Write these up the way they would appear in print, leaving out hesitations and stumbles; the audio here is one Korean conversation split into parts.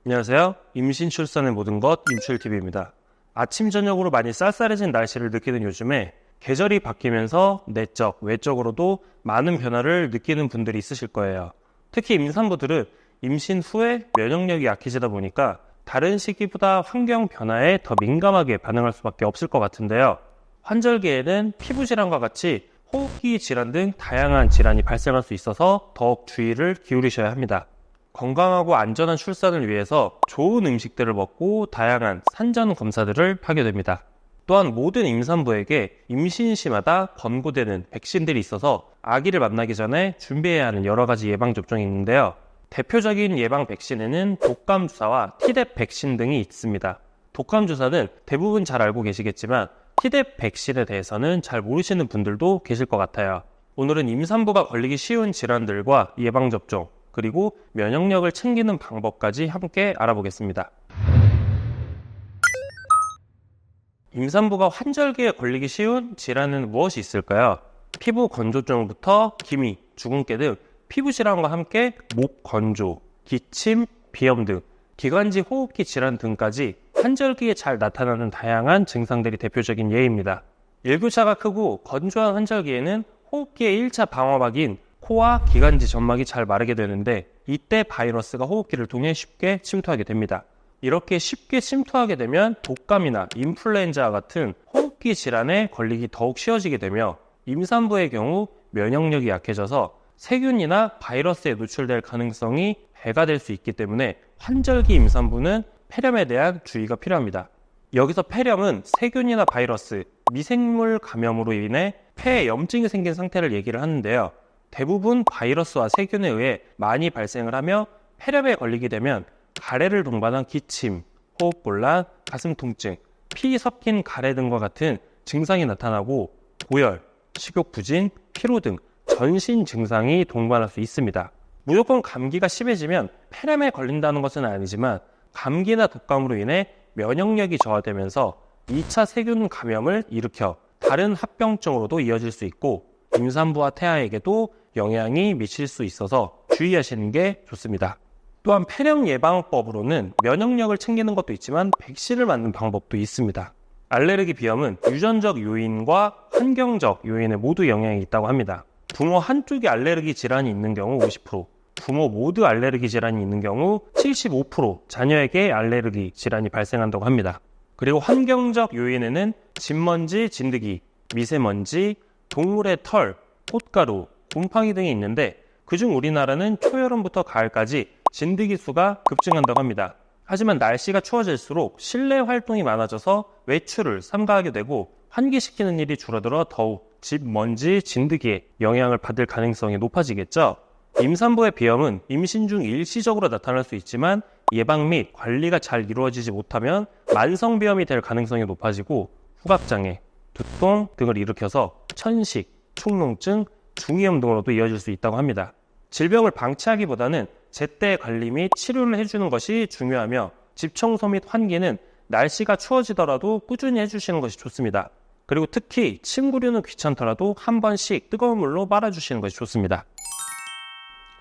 안녕하세요. 임신 출산의 모든 것 임출TV입니다. 아침 저녁으로 많이 쌀쌀해진 날씨를 느끼는 요즘에 계절이 바뀌면서 내적, 외적으로도 많은 변화를 느끼는 분들이 있으실 거예요. 특히 임산부들은 임신 후에 면역력이 약해지다 보니까 다른 시기보다 환경 변화에 더 민감하게 반응할 수밖에 없을 것 같은데요. 환절기에는 피부 질환과 같이 호흡기 질환 등 다양한 질환이 발생할 수 있어서 더욱 주의를 기울이셔야 합니다. 건강하고 안전한 출산을 위해서 좋은 음식들을 먹고 다양한 산전 검사들을 하게 됩니다. 또한 모든 임산부에게 임신 시마다 권고되는 백신들이 있어서 아기를 만나기 전에 준비해야 하는 여러 가지 예방접종이 있는데요. 대표적인 예방 백신에는 독감 주사와 티뎁 백신 등이 있습니다. 독감 주사는 대부분 잘 알고 계시겠지만 티뎁 백신에 대해서는 잘 모르시는 분들도 계실 것 같아요. 오늘은 임산부가 걸리기 쉬운 질환들과 예방접종, 그리고 면역력을 챙기는 방법까지 함께 알아보겠습니다. 임산부가 환절기에 걸리기 쉬운 질환은 무엇이 있을까요? 피부 건조증부터 기미, 주근깨 등 피부 질환과 함께 목 건조, 기침, 비염 등 기관지 호흡기 질환 등까지 환절기에 잘 나타나는 다양한 증상들이 대표적인 예입니다. 일교차가 크고 건조한 환절기에는 호흡기의 1차 방어막인 코와 기관지 점막이 잘 마르게 되는데 이때 바이러스가 호흡기를 통해 쉽게 침투하게 됩니다. 이렇게 쉽게 침투하게 되면 독감이나 인플루엔자와 같은 호흡기 질환에 걸리기 더욱 쉬워지게 되며 임산부의 경우 면역력이 약해져서 세균이나 바이러스에 노출될 가능성이 배가 될 수 있기 때문에 환절기 임산부는 폐렴에 대한 주의가 필요합니다. 여기서 폐렴은 세균이나 바이러스, 미생물 감염으로 인해 폐에 염증이 생긴 상태를 얘기를 하는데요. 대부분 바이러스와 세균에 의해 많이 발생을 하며 폐렴에 걸리게 되면 가래를 동반한 기침, 호흡곤란, 가슴 통증, 피 섞인 가래 등과 같은 증상이 나타나고 고열, 식욕 부진, 피로 등 전신 증상이 동반할 수 있습니다. 무조건 감기가 심해지면 폐렴에 걸린다는 것은 아니지만 감기나 독감으로 인해 면역력이 저하되면서 2차 세균 감염을 일으켜 다른 합병증으로도 이어질 수 있고 임산부와 태아에게도 영향이 미칠 수 있어서 주의하시는 게 좋습니다. 또한 폐렴 예방법으로는 면역력을 챙기는 것도 있지만 백신을 맞는 방법도 있습니다. 알레르기 비염은 유전적 요인과 환경적 요인에 모두 영향이 있다고 합니다. 부모 한쪽에 알레르기 질환이 있는 경우 50%, 부모 모두 알레르기 질환이 있는 경우 75% 자녀에게 알레르기 질환이 발생한다고 합니다. 그리고 환경적 요인에는 진먼지, 진드기, 미세먼지, 동물의 털, 꽃가루, 곰팡이 등이 있는데 그중 우리나라는 초여름부터 가을까지 진드기 수가 급증한다고 합니다. 하지만 날씨가 추워질수록 실내 활동이 많아져서 외출을 삼가하게 되고 환기시키는 일이 줄어들어 더욱 집 먼지, 진드기에 영향을 받을 가능성이 높아지겠죠. 임산부의 비염은 임신 중 일시적으로 나타날 수 있지만 예방 및 관리가 잘 이루어지지 못하면 만성비염이 될 가능성이 높아지고 후각장애, 두통 등을 일으켜서 천식, 축농증, 중이염 등으로도 이어질 수 있다고 합니다. 질병을 방치하기보다는 제때 관리 및 치료를 해주는 것이 중요하며 집 청소 및 환기는 날씨가 추워지더라도 꾸준히 해주시는 것이 좋습니다. 그리고 특히 침구류는 귀찮더라도 한 번씩 뜨거운 물로 빨아주시는 것이 좋습니다.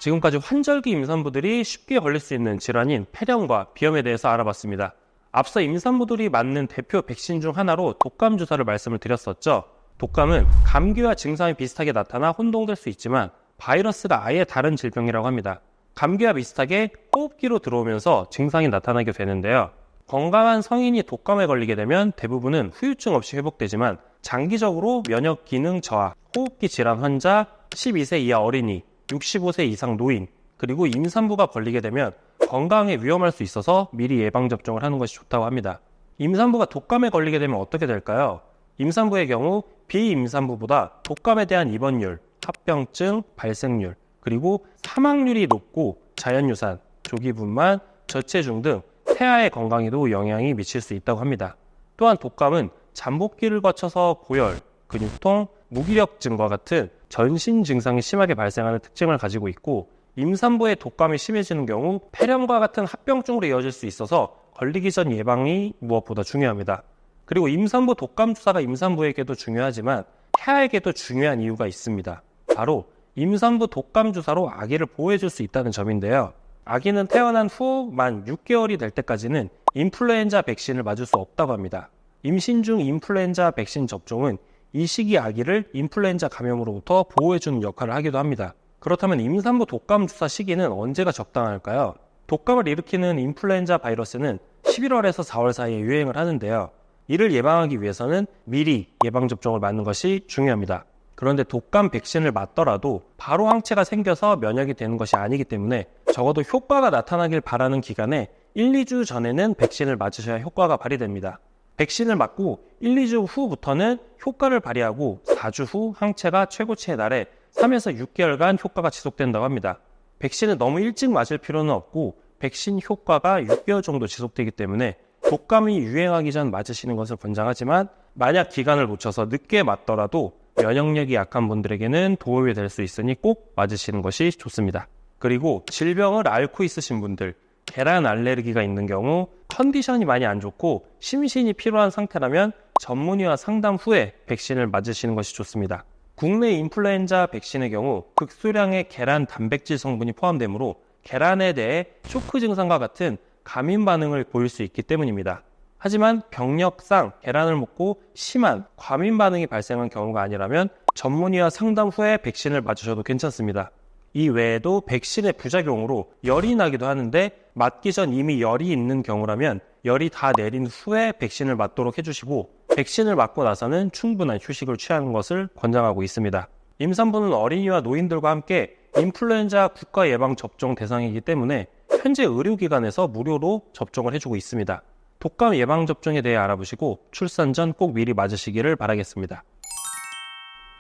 지금까지 환절기 임산부들이 쉽게 걸릴 수 있는 질환인 폐렴과 비염에 대해서 알아봤습니다. 앞서 임산부들이 맞는 대표 백신 중 하나로 독감 주사를 말씀을 드렸었죠. 독감은 감기와 증상이 비슷하게 나타나 혼동될 수 있지만 바이러스가 아예 다른 질병이라고 합니다. 감기와 비슷하게 호흡기로 들어오면서 증상이 나타나게 되는데요. 건강한 성인이 독감에 걸리게 되면 대부분은 후유증 없이 회복되지만 장기적으로 면역 기능 저하, 호흡기 질환 환자, 12세 이하 어린이, 65세 이상 노인, 그리고 임산부가 걸리게 되면 건강에 위험할 수 있어서 미리 예방접종을 하는 것이 좋다고 합니다. 임산부가 독감에 걸리게 되면 어떻게 될까요? 임산부의 경우 비임산부보다 독감에 대한 입원율, 합병증, 발생률, 그리고 사망률이 높고 자연유산, 조기분만, 저체중 등 태아의 건강에도 영향이 미칠 수 있다고 합니다. 또한 독감은 잠복기를 거쳐서 고열, 근육통, 무기력증과 같은 전신 증상이 심하게 발생하는 특징을 가지고 있고 임산부의 독감이 심해지는 경우 폐렴과 같은 합병증으로 이어질 수 있어서 걸리기 전 예방이 무엇보다 중요합니다. 그리고 임산부 독감 주사가 임산부에게도 중요하지만 태아에게도 중요한 이유가 있습니다. 바로 임산부 독감 주사로 아기를 보호해줄 수 있다는 점인데요. 아기는 태어난 후 만 6개월이 될 때까지는 인플루엔자 백신을 맞을 수 없다고 합니다. 임신 중 인플루엔자 백신 접종은 이 시기 아기를 인플루엔자 감염으로부터 보호해주는 역할을 하기도 합니다. 그렇다면 임산부 독감 주사 시기는 언제가 적당할까요? 독감을 일으키는 인플루엔자 바이러스는 11월에서 4월 사이에 유행을 하는데요. 이를 예방하기 위해서는 미리 예방접종을 맞는 것이 중요합니다. 그런데 독감 백신을 맞더라도 바로 항체가 생겨서 면역이 되는 것이 아니기 때문에 적어도 효과가 나타나길 바라는 기간에 1, 2주 전에는 백신을 맞으셔야 효과가 발휘됩니다. 백신을 맞고 1, 2주 후부터는 효과를 발휘하고 4주 후 항체가 최고치에 달해 3에서 6개월간 효과가 지속된다고 합니다. 백신을 너무 일찍 맞을 필요는 없고 백신 효과가 6개월 정도 지속되기 때문에 독감이 유행하기 전 맞으시는 것을 권장하지만 만약 기간을 놓쳐서 늦게 맞더라도 면역력이 약한 분들에게는 도움이 될 수 있으니 꼭 맞으시는 것이 좋습니다. 그리고 질병을 앓고 있으신 분들, 계란 알레르기가 있는 경우 컨디션이 많이 안 좋고 심신이 필요한 상태라면 전문의와 상담 후에 백신을 맞으시는 것이 좋습니다. 국내 인플루엔자 백신의 경우 극소량의 계란 단백질 성분이 포함되므로 계란에 대해 쇼크 증상과 같은 감인 반응을 보일 수 있기 때문입니다. 하지만 병력상 계란을 먹고 심한 과민 반응이 발생한 경우가 아니라면 전문의와 상담 후에 백신을 맞으셔도 괜찮습니다. 이 외에도 백신의 부작용으로 열이 나기도 하는데 맞기 전 이미 열이 있는 경우라면 열이 다 내린 후에 백신을 맞도록 해주시고 백신을 맞고 나서는 충분한 휴식을 취하는 것을 권장하고 있습니다. 임산부는 어린이와 노인들과 함께 인플루엔자 국가예방접종 대상이기 때문에 현재 의료기관에서 무료로 접종을 해주고 있습니다. 독감 예방접종에 대해 알아보시고 출산 전 꼭 미리 맞으시기를 바라겠습니다.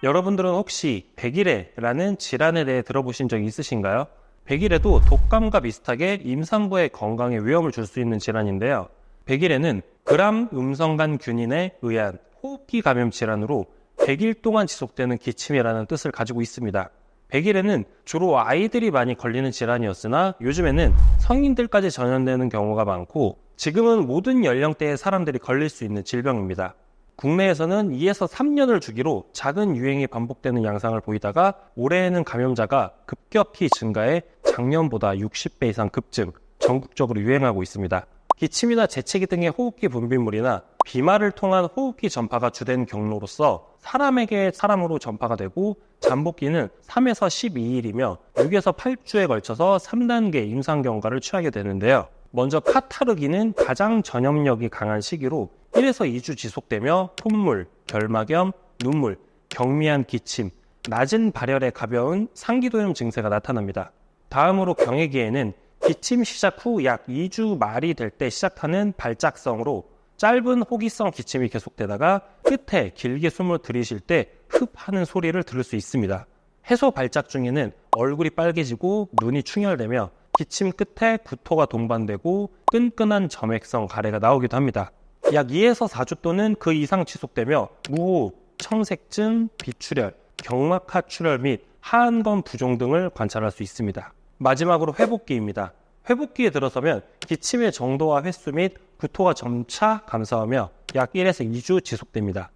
여러분들은 혹시 백일해라는 질환에 대해 들어보신 적이 있으신가요? 백일해도 독감과 비슷하게 임산부의 건강에 위험을 줄 수 있는 질환인데요. 백일해는 gram 음성간 균인에 의한 호흡기 감염 질환으로 100일 동안 지속되는 기침이라는 뜻을 가지고 있습니다. 백일해는 주로 아이들이 많이 걸리는 질환이었으나 요즘에는 성인들까지 전염되는 경우가 많고 지금은 모든 연령대의 사람들이 걸릴 수 있는 질병입니다. 국내에서는 2에서 3년을 주기로 작은 유행이 반복되는 양상을 보이다가 올해에는 감염자가 급격히 증가해 작년보다 60배 이상 급증, 전국적으로 유행하고 있습니다. 기침이나 재채기 등의 호흡기 분비물이나 비말을 통한 호흡기 전파가 주된 경로로서 사람에게 사람으로 전파가 되고 잠복기는 3에서 12일이며 6에서 8주에 걸쳐서 3단계 임상 경과를 취하게 되는데요. 먼저 카타르기는 가장 전염력이 강한 시기로 1에서 2주 지속되며 콧물, 결막염, 눈물, 경미한 기침, 낮은 발열에 가벼운 상기도염 증세가 나타납니다. 다음으로 경해기에는 기침 시작 후 약 2주 말이 될 때 시작하는 발작성으로 짧은 호기성 기침이 계속되다가 끝에 길게 숨을 들이쉴 때 흡 하는 소리를 들을 수 있습니다. 해소 발작 중에는 얼굴이 빨개지고 눈이 충혈되며 기침 끝에 구토가 동반되고 끈끈한 점액성 가래가 나오기도 합니다. 약 2에서 4주 또는 그 이상 지속되며 무호흡, 청색증, 비출혈, 경막하 출혈 및 하안검 부종 등을 관찰할 수 있습니다. 마지막으로 회복기입니다. 회복기에 들어서면 기침의 정도와 횟수 및 구토가 점차 감소하며 약 1에서 2주 지속됩니다.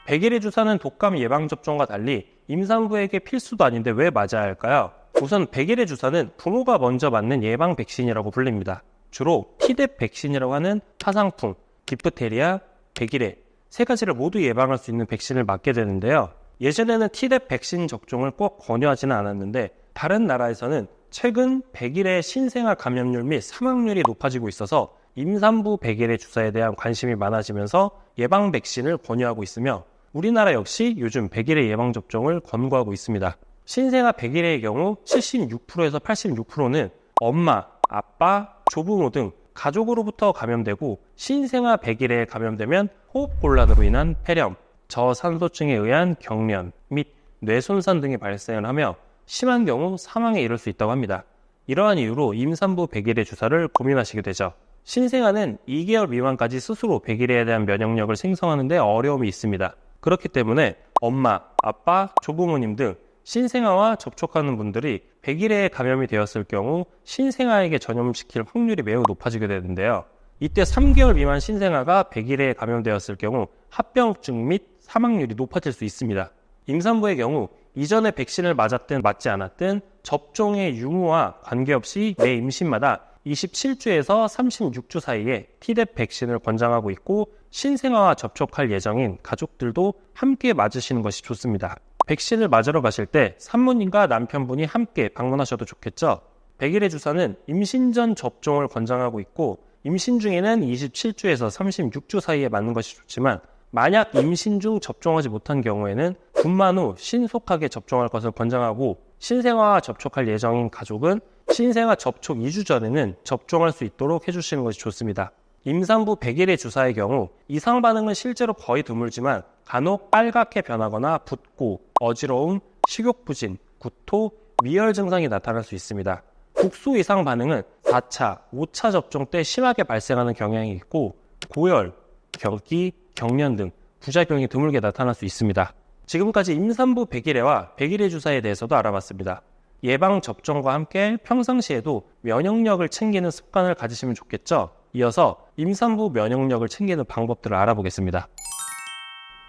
백일해 주사는 독감 예방접종과 달리 임산부에게 필수도 아닌데 왜 맞아야 할까요? 우선 백일해 주사는 부모가 먼저 맞는 예방 백신이라고 불립니다. 주로 T뎁 백신이라고 하는 타상풍, 디프테리아, 백일해 세 가지를 모두 예방할 수 있는 백신을 맞게 되는데요. 예전에는 T뎁 백신 접종을 꼭 권유하지는 않았는데 다른 나라에서는 최근 백일해 신생아 감염률 및 사망률이 높아지고 있어서 임산부 백일해 주사에 대한 관심이 많아지면서 예방 백신을 권유하고 있으며 우리나라 역시 요즘 백일해 예방접종을 권고하고 있습니다. 신생아 백일해의 경우 76%에서 86%는 엄마, 아빠, 조부모 등 가족으로부터 감염되고 신생아 백일해에 감염되면 호흡곤란으로 인한 폐렴, 저산소증에 의한 경련 및 뇌손상 등이 발생을 하며 심한 경우 사망에 이를 수 있다고 합니다. 이러한 이유로 임산부 백일해 주사를 고민하시게 되죠. 신생아는 2개월 미만까지 스스로 백일해에 대한 면역력을 생성하는 데 어려움이 있습니다. 그렇기 때문에 엄마, 아빠, 조부모님 등 신생아와 접촉하는 분들이 백일해에 감염이 되었을 경우 신생아에게 전염시킬 확률이 매우 높아지게 되는데요. 이때 3개월 미만 신생아가 백일해에 감염되었을 경우 합병증 및 사망률이 높아질 수 있습니다. 임산부의 경우 이전에 백신을 맞았든 맞지 않았든 접종의 유무와 관계없이 매 임신마다 27주에서 36주 사이에 T대 백신을 권장하고 있고 신생아와 접촉할 예정인 가족들도 함께 맞으시는 것이 좋습니다. 백신을 맞으러 가실 때 산모님과 남편분이 함께 방문하셔도 좋겠죠. 백일의 주사는 임신 전 접종을 권장하고 있고 임신 중에는 27주에서 36주 사이에 맞는 것이 좋지만 만약 임신 중 접종하지 못한 경우에는 분만 후 신속하게 접종할 것을 권장하고 신생아와 접촉할 예정인 가족은 신생아 접촉 2주 전에는 접종할 수 있도록 해주시는 것이 좋습니다. 임산부 100일의 주사의 경우 이상 반응은 실제로 거의 드물지만 간혹 빨갛게 변하거나 붓고 어지러움, 식욕부진, 구토, 미열 증상이 나타날 수 있습니다. 국소 이상 반응은 4차, 5차 접종 때 심하게 발생하는 경향이 있고 고열, 경기, 경련 등 부작용이 드물게 나타날 수 있습니다. 지금까지 임산부 100일에와 100일의 주사에 대해서도 알아봤습니다. 예방접종과 함께 평상시에도 면역력을 챙기는 습관을 가지시면 좋겠죠? 이어서 임산부 면역력을 챙기는 방법들을 알아보겠습니다.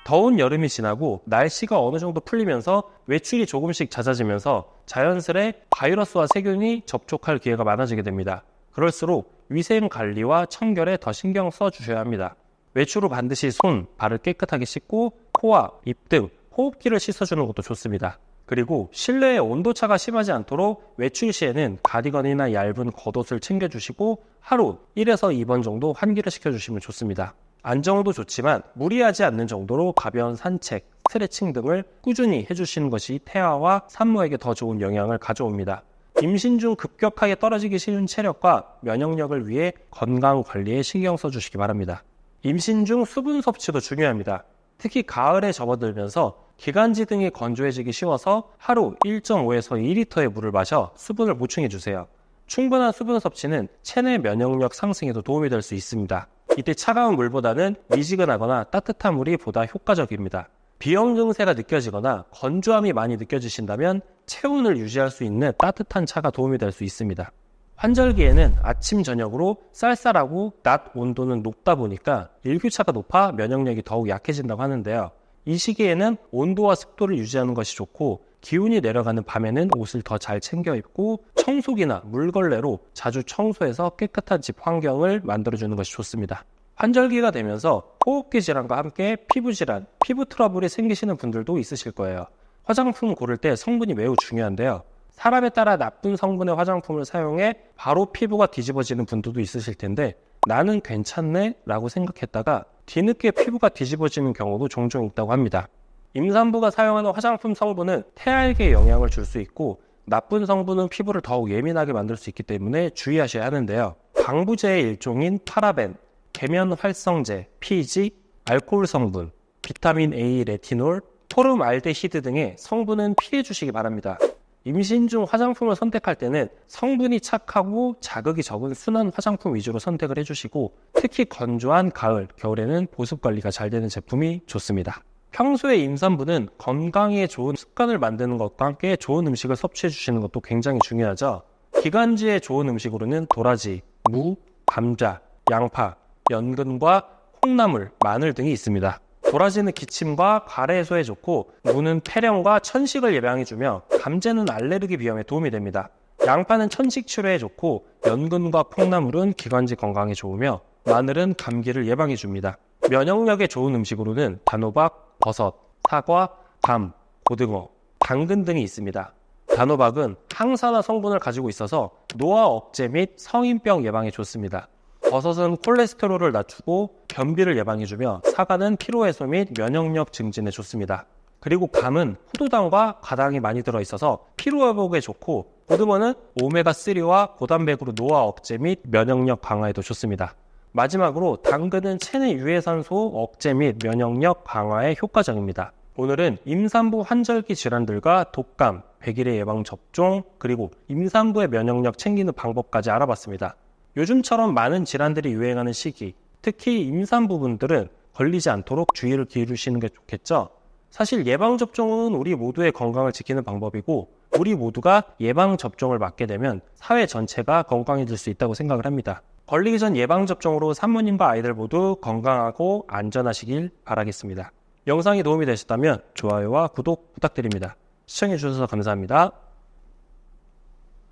더운 여름이 지나고 날씨가 어느 정도 풀리면서 외출이 조금씩 잦아지면서 자연스레 바이러스와 세균이 접촉할 기회가 많아지게 됩니다. 그럴수록 위생 관리와 청결에 더 신경 써주셔야 합니다. 외출 후 반드시 손, 발을 깨끗하게 씻고 코와 입 등 호흡기를 씻어주는 것도 좋습니다. 그리고 실내의 온도차가 심하지 않도록 외출 시에는 가디건이나 얇은 겉옷을 챙겨주시고 하루 1에서 2번 정도 환기를 시켜주시면 좋습니다. 안정도 좋지만 무리하지 않는 정도로 가벼운 산책, 스트레칭 등을 꾸준히 해주시는 것이 태아와 산모에게 더 좋은 영향을 가져옵니다. 임신 중 급격하게 떨어지기 쉬운 체력과 면역력을 위해 건강 관리에 신경 써주시기 바랍니다. 임신 중 수분 섭취도 중요합니다. 특히 가을에 접어들면서 기관지 등이 건조해지기 쉬워서 하루 1.5에서 2리터의 물을 마셔 수분을 보충해주세요. 충분한 수분 섭취는 체내 면역력 상승에도 도움이 될 수 있습니다. 이때 차가운 물보다는 미지근하거나 따뜻한 물이 보다 효과적입니다. 비염 증세가 느껴지거나 건조함이 많이 느껴지신다면 체온을 유지할 수 있는 따뜻한 차가 도움이 될 수 있습니다. 환절기에는 아침, 저녁으로 쌀쌀하고 낮 온도는 높다 보니까 일교차가 높아 면역력이 더욱 약해진다고 하는데요. 이 시기에는 온도와 습도를 유지하는 것이 좋고 기온이 내려가는 밤에는 옷을 더 잘 챙겨 입고 청소기나 물걸레로 자주 청소해서 깨끗한 집 환경을 만들어주는 것이 좋습니다. 환절기가 되면서 호흡기 질환과 함께 피부 질환, 피부 트러블이 생기시는 분들도 있으실 거예요. 화장품 고를 때 성분이 매우 중요한데요. 사람에 따라 나쁜 성분의 화장품을 사용해 바로 피부가 뒤집어지는 분들도 있으실 텐데 나는 괜찮네 라고 생각했다가 뒤늦게 피부가 뒤집어지는 경우도 종종 있다고 합니다. 임산부가 사용하는 화장품 성분은 태아에게 영향을 줄 수 있고 나쁜 성분은 피부를 더욱 예민하게 만들 수 있기 때문에 주의하셔야 하는데요. 방부제의 일종인 파라벤, 계면활성제, 피지, 알코올 성분, 비타민 A, 레티놀, 포름알데히드 등의 성분은 피해 주시기 바랍니다. 임신 중 화장품을 선택할 때는 성분이 착하고 자극이 적은 순한 화장품 위주로 선택을 해주시고 특히 건조한 가을, 겨울에는 보습 관리가 잘 되는 제품이 좋습니다. 평소에 임산부는 건강에 좋은 습관을 만드는 것과 함께 좋은 음식을 섭취해 주시는 것도 굉장히 중요하죠. 기관지에 좋은 음식으로는 도라지, 무, 감자, 양파, 연근과 콩나물, 마늘 등이 있습니다. 도라지는 기침과 가래 해소에 좋고 무는 폐렴과 천식을 예방해주며 감제는 알레르기 비염에 도움이 됩니다. 양파는 천식 치료에 좋고 연근과 콩나물은 기관지 건강에 좋으며 마늘은 감기를 예방해줍니다. 면역력에 좋은 음식으로는 단호박, 버섯, 사과, 밤, 고등어, 당근 등이 있습니다. 단호박은 항산화 성분을 가지고 있어서 노화 억제 및 성인병 예방에 좋습니다. 버섯은 콜레스테롤을 낮추고 변비를 예방해주며 사과는 피로해소 및 면역력 증진에 좋습니다. 그리고 감은 포도당과 가당이 많이 들어있어서 피로회복에 좋고 고등어는 오메가3와 고단백으로 노화 억제 및 면역력 강화에도 좋습니다. 마지막으로 당근은 체내 유해산소 억제 및 면역력 강화에 효과적입니다. 오늘은 임산부 환절기 질환들과 독감, 백일의 예방접종, 그리고 임산부의 면역력 챙기는 방법까지 알아봤습니다. 요즘처럼 많은 질환들이 유행하는 시기, 특히 임산부분들은 걸리지 않도록 주의를 기울이시는 게 좋겠죠? 사실 예방접종은 우리 모두의 건강을 지키는 방법이고 우리 모두가 예방접종을 맞게 되면 사회 전체가 건강해질 수 있다고 생각을 합니다. 걸리기 전 예방접종으로 산모님과 아이들 모두 건강하고 안전하시길 바라겠습니다. 영상이 도움이 되셨다면 좋아요와 구독 부탁드립니다. 시청해주셔서 감사합니다.